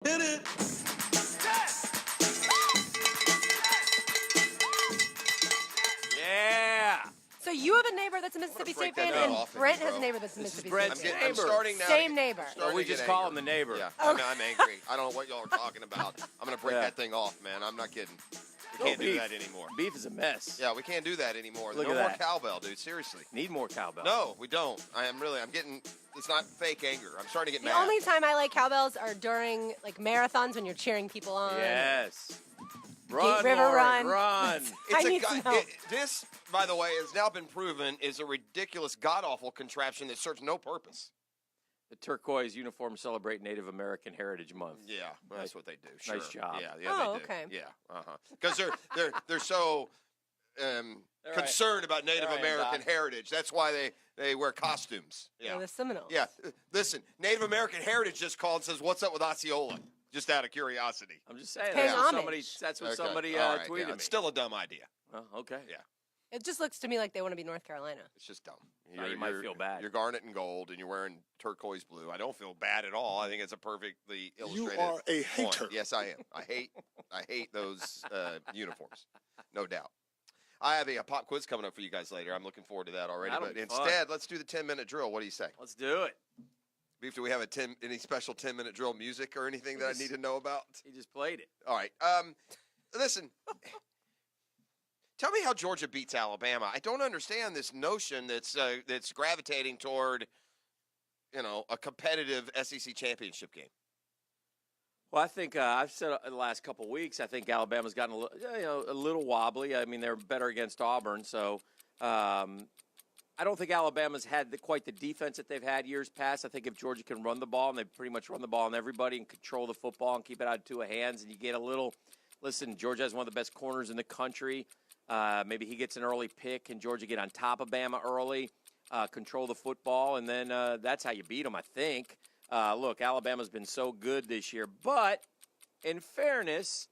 Hit it. Yeah. So you have a neighbor that's a Mississippi State fan, and Brent has a neighbor that's a Mississippi State fan. I'm starting now. Same neighbor. Well, we just call him the neighbor. Yeah, I'm angry. I don't know what y'all are talking about. I'm going to break that thing off, man. I'm not kidding. We can't do that anymore. Beef is a mess. Yeah, we can't do that anymore. Look no at more that. cowbell, dude. Seriously. Need more cowbell. No, we don't. I'm getting, it's not fake anger. I'm starting to get The mad. only time I like cowbells are during like marathons when you're cheering people on. Yes. Run, River Lauren, Run. run. I need some help. This, by the way, has now been proven is a ridiculous, god-awful contraption that serves no purpose. The turquoise uniform celebrate Native American Heritage Month. Yeah, that's what they do. Sure. Nice job. Yeah, Oh, they do. okay. Yeah, because they're so concerned about Native American heritage. That's why they wear costumes. Yeah, They're the Seminoles. yeah. Listen, Native American Heritage just called and says, "What's up with Osceola?" Just out of curiosity. I'm just saying. Paying That's what homage. somebody All right, tweeted me. It's still a dumb idea. Oh, okay. Yeah. It just looks to me like they want to be North Carolina. It's just dumb. Now you might feel bad. You're garnet and gold, and you're wearing turquoise blue. I don't feel bad at all. I think it's a perfectly illustrated. You are a point. hater. Yes, I am. I hate those uniforms, no doubt. I have a pop quiz coming up for you guys later. I'm looking forward to that already. That'll But be instead, fun. let's do the 10-minute drill. What do you say? Let's do it. Beef, do we have any special 10-minute drill music or anything that I need to know about? He just played it. All right. Listen. Tell me how Georgia beats Alabama. I don't understand this notion that's gravitating toward, a competitive SEC championship game. Well, I think I've said the last couple of weeks. I think Alabama's gotten a little wobbly. I mean, they're better against Auburn, so I don't think Alabama's had quite the defense that they've had years past. I think if Georgia can run the ball, and they pretty much run the ball on everybody and control the football and keep it out of two hands, and you get a little. Listen, Georgia has one of the best corners in the country. Maybe he gets an early pick, and Georgia get on top of Bama early, control the football, and then that's how you beat them, I think. Look, Alabama's been so good this year, but in fairness,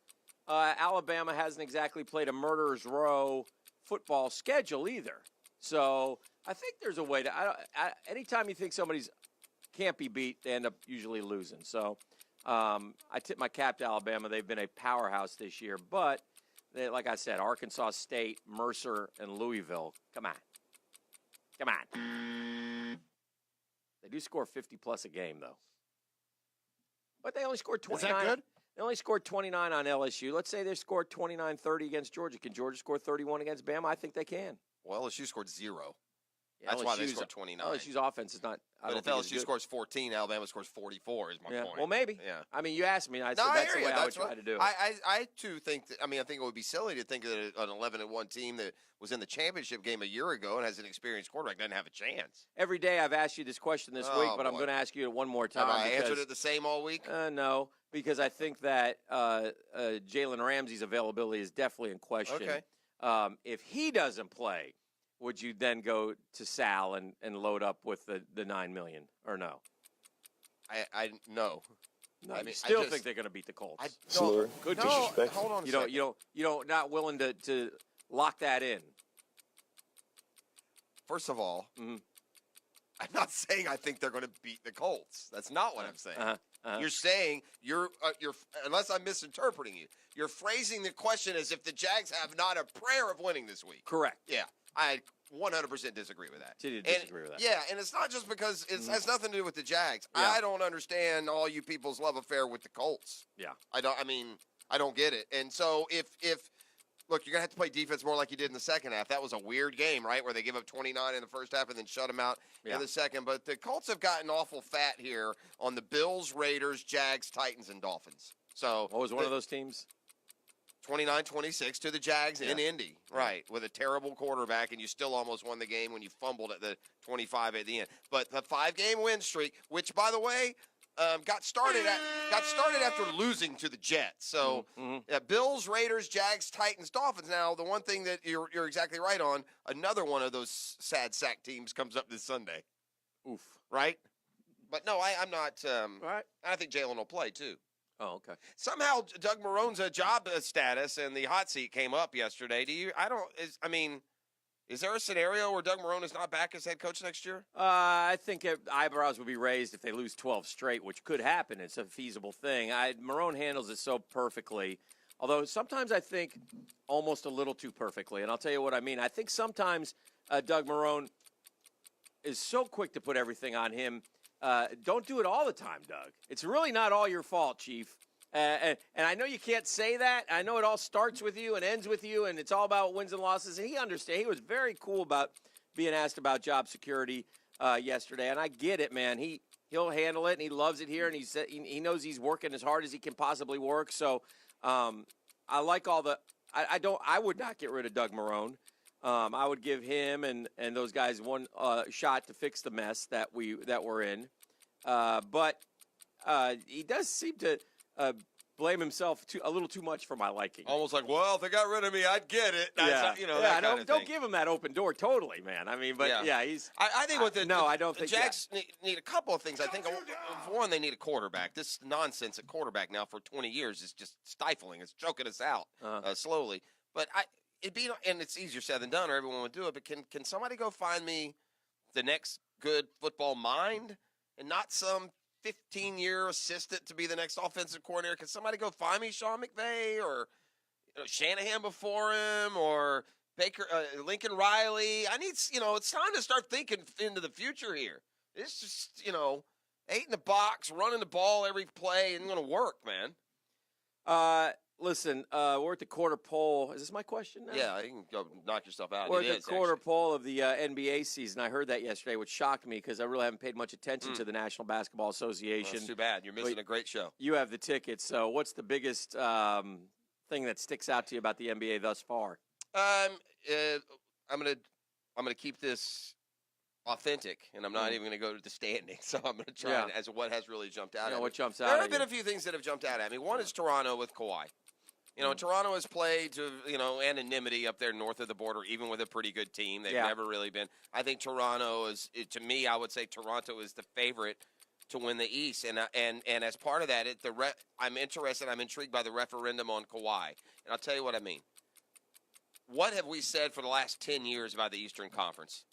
Alabama hasn't exactly played a murderer's row football schedule either. So I think there's a way to anytime you think somebody's can't be beat, they end up usually losing. So I tip my cap to Alabama. They've been a powerhouse this year, but like I said, Arkansas State, Mercer, and Louisville. Come on. They do score 50-plus a game, though. But they only scored 29. Is that good? They only scored 29 on LSU. Let's say they scored 29-30 against Georgia. Can Georgia score 31 against Bama? I think they can. Well, LSU scored 0. Yeah, That's why they scored 29. LSU's offense is not. But if LSU scores 14, Alabama scores 44 is my point. Well, maybe. Yeah. I mean, you asked me, and I said No, that's the I way I would That's try what, to do it. I too think that, I think it would be silly to think that an 11-1 team that was in the championship game a year ago and has an experienced quarterback doesn't have a chance. Every day I've asked you this question this week, but I'm going to ask you it one more time. Have I answered it the same all week? No, because I think that Jalen Ramsey's availability is definitely in question. Okay. If he doesn't play, would you then go to Sal and load up with the $9 million or no? I no. No, I you mean, still I just- think they're going to beat the Colts? Slur. Could be. Disrespectful. Hold on a You second. don't not willing to lock that in. First of all, Mhm. I'm not saying I think they're going to beat the Colts. That's not what I'm saying. Uh-huh. You're saying you're unless I'm misinterpreting you. You're phrasing the question as if the Jags have not a prayer of winning this week. Correct. Yeah, I 100% disagree with that. You disagree with that. Yeah, and it's not just because it has nothing to do with the Jags. Yeah. I don't understand all you people's love affair with the Colts. Yeah. I don't get it. And so if look, you're going to have to play defense more like you did in the second half. That was a weird game, right, where they give up 29 in the first half and then shut them out in the second. But the Colts have gotten awful fat here on the Bills, Raiders, Jags, Titans, and Dolphins. So What was one of those teams? 29-26 to the Jags in Indy, right, with a terrible quarterback, and you still almost won the game when you fumbled at the 25 at the end. But the 5-game win streak, which, by the way, got started after losing to the Jets. So Bills, Raiders, Jags, Titans, Dolphins. Now, the one thing that you're exactly right on, another one of those sad sack teams comes up this Sunday. Oof. Right? But no, I'm not. Right. I think Jalen will play too. Oh, okay. Somehow Doug Marone's job status and the hot seat came up yesterday. Is there a scenario where Doug Marrone is not back as head coach next year? I think eyebrows would be raised if they lose 12 straight, which could happen. It's a feasible thing. Marrone handles it so perfectly, although sometimes I think almost a little too perfectly. And I'll tell you what I mean. I think sometimes Doug Marrone is so quick to put everything on him. Don't do it all the time, Doug. It's really not all your fault, Chief. And I know you can't say that. I know it all starts with you and ends with you, and it's all about wins and losses. And he understands. He was very cool about being asked about job security yesterday, and I get it, man. He'll handle it, and he loves it here, and he knows he's working as hard as he can possibly work. So I like all the. I would not get rid of Doug Marrone. I would give him and those guys one shot to fix the mess that we're in. But he does seem to blame himself a little too much for my liking. Almost like, well, if they got rid of me, I'd get it. Don't give him that open door totally, man. I mean, but he's. I think with I don't think Jags need a couple of things. I think for one, they need a quarterback. This nonsense at quarterback now for 20 years is just stifling. It's choking us out slowly. But and it's easier said than done, or everyone would do it. But can somebody go find me the next good football mind and not some 15-year assistant to be the next offensive coordinator? Can somebody go find me Sean McVay or Shanahan before him or Lincoln Riley? I need, it's time to start thinking into the future here. It's just, 8 in the box, running the ball every play isn't going to work, man. Listen, we're at the quarter pole. Is this my question now? Yeah, you can go knock yourself out. We're at the quarter pole of the NBA season. I heard that yesterday, which shocked me because I really haven't paid much attention to the National Basketball Association. Well, that's too bad. You're missing a great show. You have the tickets. So what's the biggest thing that sticks out to you about the NBA thus far? I'm gonna keep this authentic, and I'm not even going to go to the standings. So I'm going to try as what has really jumped out at me. What jumps out There have been a few things that have jumped out at me. One is Toronto with Kawhi. Toronto has played to, anonymity up there north of the border, even with a pretty good team. They've never really been. I think Toronto to me, I would say Toronto is the favorite to win the East. And as part of that, I'm intrigued by the referendum on Kawhi. And I'll tell you what I mean. What have we said for the last 10 years about the Eastern Conference?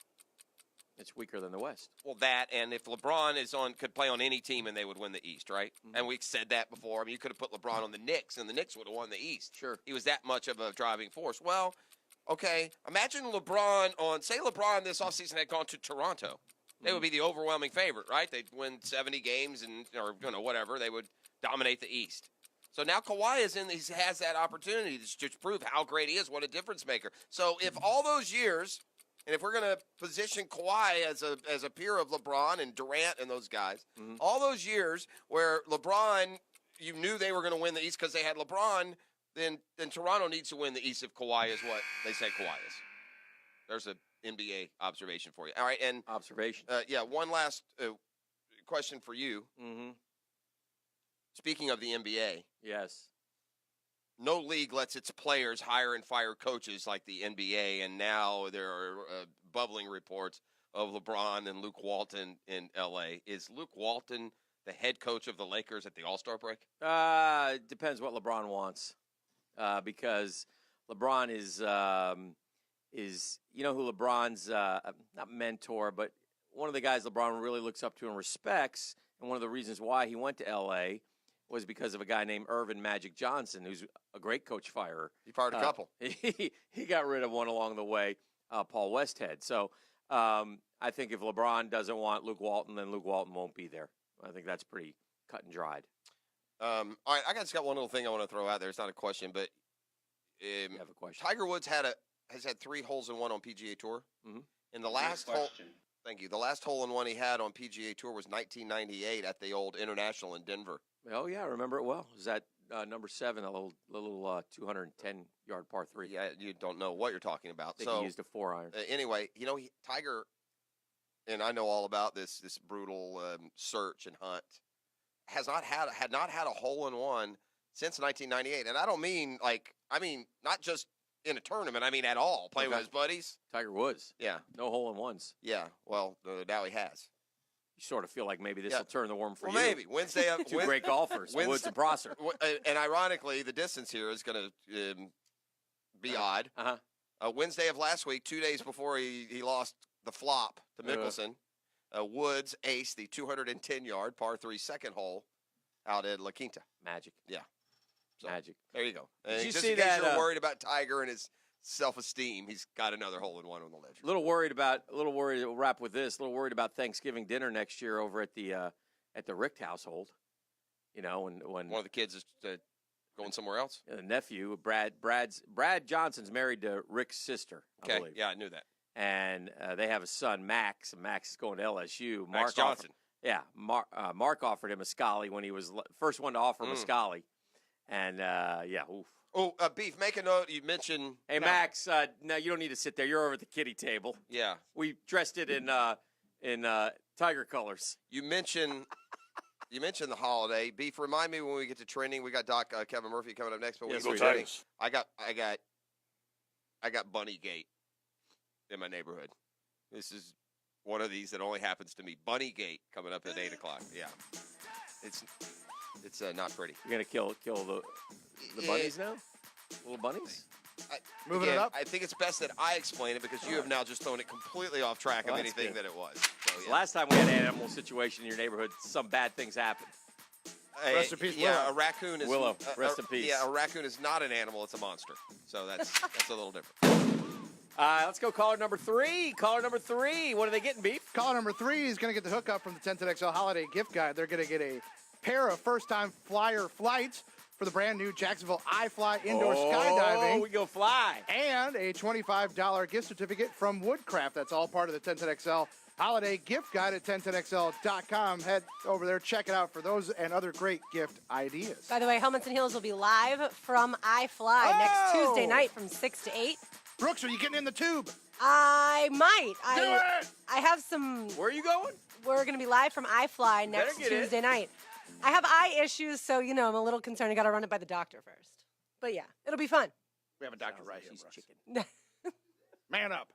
It's weaker than the West. Well, and if LeBron could play on any team and they would win the East, right? Mm-hmm. And we said that before. I mean, you could have put LeBron on the Knicks and the Knicks would have won the East. Sure. He was that much of a driving force. Well, okay, imagine say LeBron this offseason had gone to Toronto. They would be the overwhelming favorite, right? They'd win 70 games or whatever. They would dominate the East. So now Kawhi he has that opportunity to prove how great he is, what a difference maker. So if all those years, and if we're going to position Kawhi as a peer of LeBron and Durant and those guys, all those years where LeBron, you knew they were going to win the East because they had LeBron, then Toronto needs to win the East if Kawhi is what they say Kawhi is. There's an NBA observation for you. All right, and observation. One last question for you. Mm-hmm. Speaking of the NBA, yes. No league lets its players hire and fire coaches like the NBA, and now there are bubbling reports of LeBron and Luke Walton in L.A. Is Luke Walton the head coach of the Lakers at the All-Star break? It depends what LeBron wants, because LeBron is who LeBron's not mentor, but one of the guys LeBron really looks up to and respects, and one of the reasons why he went to L.A. was because of a guy named Irvin Magic Johnson, who's a great coach firer. He fired a couple. He got rid of one along the way, Paul Westhead. So I think if LeBron doesn't want Luke Walton, then Luke Walton won't be there. I think that's pretty cut and dried. All right, I just got one little thing I want to throw out there. It's not a question, but you have a question. Tiger Woods has had 3 holes in one on PGA Tour. Mm-hmm. And the last hole. Thank you. The last hole in one he had on PGA Tour was 1998 at the old International in Denver. Oh, yeah, I remember it well. It was that number 7, a little 210-yard par 3. Yeah, you don't know what you're talking about. I think he used a 4-iron. Anyway, Tiger, and I know all about this brutal search and hunt, had not had a hole in one since 1998. And I don't mean not just in a tournament. I mean at all, playing with his buddies. Tiger Woods. Yeah. No hole in ones. Yeah, well, now he has. You sort of feel like maybe this will turn the worm for you. Well, maybe. Wednesday. Two great golfers, Woods and Prosser. And ironically, the distance here is going to be odd. Uh-huh. Wednesday of last week, 2 days before he lost the flop to Mickelson, Woods aced the 210-yard par 3 second hole out at La Quinta. Magic. Yeah. So, Magic. There you go. Did you just see in case that, you're worried about Tiger and his self-esteem, he's got another hole-in-one on the ledger. A little worried. We'll wrap with this. A little worried about Thanksgiving dinner next year over at the Richt household. You know, when one of the kids is going somewhere else. The nephew, Brad Johnson's married to Rick's sister. I believe. Yeah, I knew that. And they have a son, Max. And Max is going to LSU. Max Johnson. Mark offered him a Scali when he was first one to offer him a Scali. And, oof. Oh, Beef, make a note. You mentioned. Hey, Max, no, you don't need to sit there. You're over at the kiddie table. Yeah. We dressed it in Tiger colors. You mentioned the holiday. Beef, remind me when we get to training. We got Doc Kevin Murphy coming up next. But yes, we go training. I got Bunny Gate in my neighborhood. This is one of these that only happens to me. Bunny Gate coming up at 8:00. Yeah. It's not pretty. You're gonna kill the bunnies now? Little bunnies? Moving it up? I think it's best that I explain it because you have now just thrown it completely off track of anything that it was. So, yeah. Last time we had an animal situation in your neighborhood, some bad things happened. Rest in peace, Yeah, Willow. a raccoon is Willow. Rest in peace. Yeah, a raccoon is not an animal; it's a monster. So that's a little different. Let's go caller number 3. Caller number 3. What are they getting, Beef? Caller number 3 is going to get the hookup from the 1010XL Holiday Gift Guide. They're going to get a pair of first-time flyer flights for the brand-new Jacksonville iFly indoor skydiving. Oh, we go fly. And a $25 gift certificate from Woodcraft. That's all part of the 1010XL Holiday Gift Guide at 1010XL.com. Head over there, check it out for those and other great gift ideas. By the way, Helmets and Heels will be live from iFly next Tuesday night from 6 to 8. Brooks, are you getting in the tube? I might. Do it! I have some. Where are you going? We're going to be live from iFly next Tuesday night. I have eye issues, so, I'm a little concerned. I got to run it by the doctor first. But, yeah, it'll be fun. We have a doctor right here, She's Brooks. chicken. Man up.